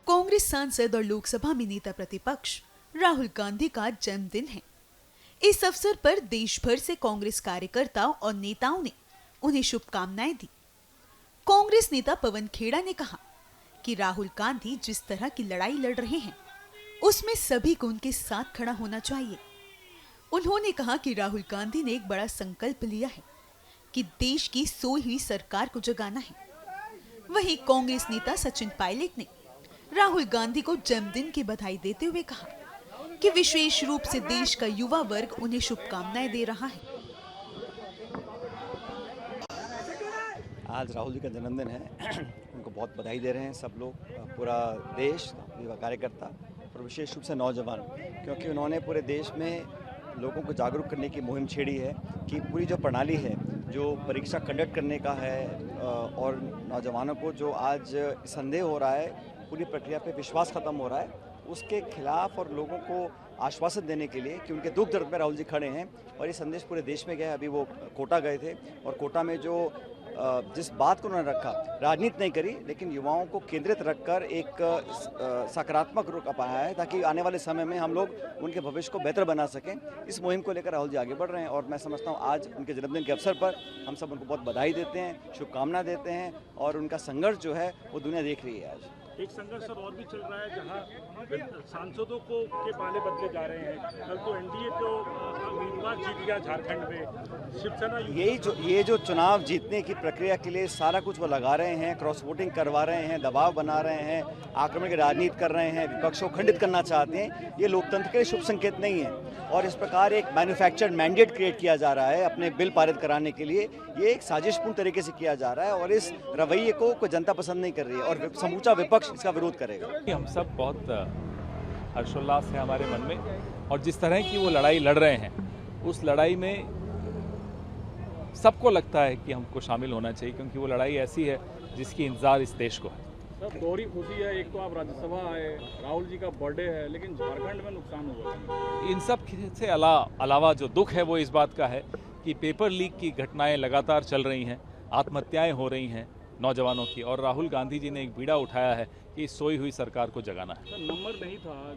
कांग्रेस सांसद और लोकसभा में नेता प्रतिपक्ष राहुल गांधी का जन्मदिन है। इस अवसर पर देश भर से कांग्रेस कार्यकर्ताओं और नेताओं ने उन्हें शुभकामनाएं दी। कांग्रेस नेता पवन खेड़ा ने कहा कि राहुल गांधी जिस तरह की लड़ाई लड़ रहे हैं, उसमें सभी को उनके साथ खड़ा होना चाहिए। उन्होंने कहा कि राहुल गांधी ने एक बड़ा संकल्प लिया है कि देश की सोई हुई सरकार को जगाना है। वहीं कांग्रेस नेता सचिन पायलट ने राहुल गांधी को जन्मदिन की बधाई देते हुए कहा कि विशेष रूप से देश का युवा वर्ग उन्हें शुभकामनाएं दे रहा है। आज राहुल जी का जन्मदिन है। उनको बहुत बधाई दे रहे हैं सब लोग, पूरा देश, युवा कार्यकर्ता और विशेष रूप से नौजवान, क्योंकि उन्होंने पूरे देश में लोगों को जागरूक करने की मुहिम छेड़ी है कि पूरी जो प्रणाली है, जो परीक्षा कंडक्ट करने का है और नौजवानों को जो आज संदेह हो रहा है, पूरी प्रक्रिया पे विश्वास खत्म हो रहा है, उसके खिलाफ और लोगों को आश्वासन देने के लिए कि उनके दुख दर्द में राहुल जी खड़े हैं। और ये संदेश पूरे देश में गया है। अभी वो कोटा गए थे और कोटा में जो जिस बात को उन्होंने रखा, राजनीति नहीं करी, लेकिन युवाओं को केंद्रित रखकर एक सकारात्मक रुख अपनाया है ताकि आने वाले समय में हम लोग उनके भविष्य को बेहतर बना सकें। इस मुहिम को लेकर राहुल जी आगे बढ़ रहे हैं और मैं समझता हूँ आज उनके जन्मदिन के अवसर पर हम सब उनको बहुत बधाई देते हैं, शुभकामना देते हैं और उनका संघर्ष जो है वो दुनिया देख रही है। आज एक संघर्ष और भी चल रहा है जहां सांसदों को के पाले बदले जा रहे हैं। कल तो एनडीए तो उम्मीदवार जीत गया झारखंड में, शिवसेना ये जो चुनाव जीतने की प्रक्रिया के लिए सारा कुछ वो लगा रहे हैं, क्रॉस वोटिंग करवा रहे हैं, दबाव बना रहे हैं, आक्रमण की राजनीति कर रहे हैं, विपक्ष को खंडित करना चाहते हैं। ये लोकतंत्र के लिए शुभ संकेत नहीं है और इस प्रकार एक मैन्युफैक्चर्ड मैंडेट क्रिएट किया जा रहा है अपने बिल पारित कराने के लिए। ये एक साजिशपूर्ण तरीके से किया जा रहा है और इस रवैये को कोई जनता पसंद नहीं कर रही है और समूचा विपक्ष इसका विरोध करेगा। हम सब बहुत हर्षोल्लास है हमारे मन में और जिस तरह की वो लड़ाई लड़ रहे हैं, उस लड़ाई में सबको लगता है कि हमको शामिल होना चाहिए, क्योंकि वो लड़ाई ऐसी है जिसकी इंतजार इस देश को है। सब दोहरी खुशी है, एक तो आप राज्यसभा आए, राहुल जी का बर्थडे है, लेकिन झारखंड में नुकसान हुआ। इन सब से अलावा जो दुख है वो इस बात का है कि पेपर लीक की घटनाएं लगातार चल रही हैं, आत्महत्याएं हो रही हैं नौजवानों की, और राहुल गांधी जी ने एक बीड़ा उठाया है कि सोई हुई सरकार को जगाना है। नंबर नहीं था,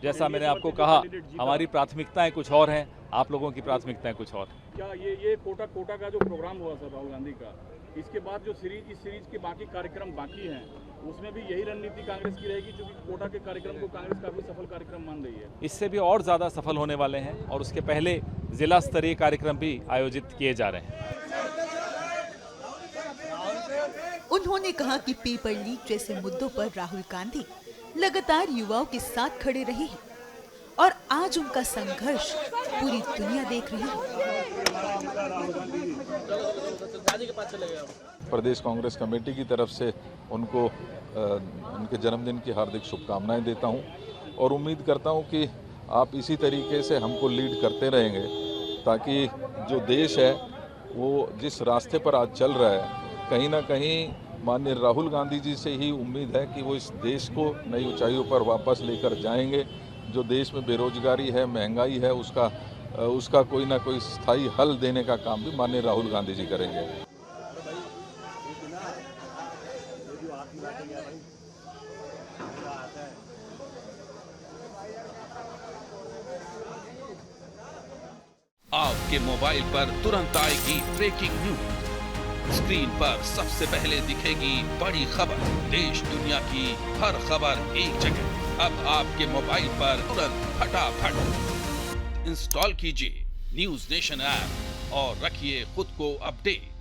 जैसा मैंने आपको कहा, हमारी प्राथमिकताएं कुछ और हैं, आप लोगों की प्राथमिकताएं कुछ और। क्या ये कोटा का जो प्रोग्राम हुआ था राहुल गांधी का, इसके बाद जो इस सीरीज के बाकी कार्यक्रम बाकी हैं, उसमें भी यही रणनीति कांग्रेस की रहेगी, क्योंकि कोटा के कार्यक्रम को कांग्रेस काफी सफल कार्यक्रम मान रही है। इससे भी और ज्यादा सफल होने वाले हैं और उसके पहले जिला स्तरीय कार्यक्रम भी आयोजित किए जा रहे हैं। उन्होंने कहा कि पेपर लीक जैसे मुद्दों पर राहुल गांधी लगातार युवाओं के साथ खड़े रहे हैं और आज उनका संघर्ष पूरी दुनिया देख रही है। प्रदेश कांग्रेस कमेटी की तरफ से उनको उनके जन्मदिन की हार्दिक शुभकामनाएं देता हूं और उम्मीद करता हूं कि आप इसी तरीके से हमको लीड करते रहेंगे, ताकि जो देश है वो जिस रास्ते पर आज चल रहा है, कहीं ना कहीं माननीय राहुल गांधी जी से ही उम्मीद है कि वो इस देश को नई ऊंचाइयों पर वापस लेकर जाएंगे। जो देश में बेरोजगारी है, महंगाई है, उसका कोई ना कोई स्थायी हल देने का काम भी माननीय राहुल गांधी जी करेंगे। आपके मोबाइल पर तुरंत आएगी ब्रेकिंग न्यूज। स्क्रीन पर सबसे पहले दिखेगी बड़ी खबर, देश दुनिया की हर खबर एक जगह। अब आपके मोबाइल पर तुरंत फटाफट इंस्टॉल कीजिए न्यूज़ नेशन ऐप और रखिए खुद को अपडेट।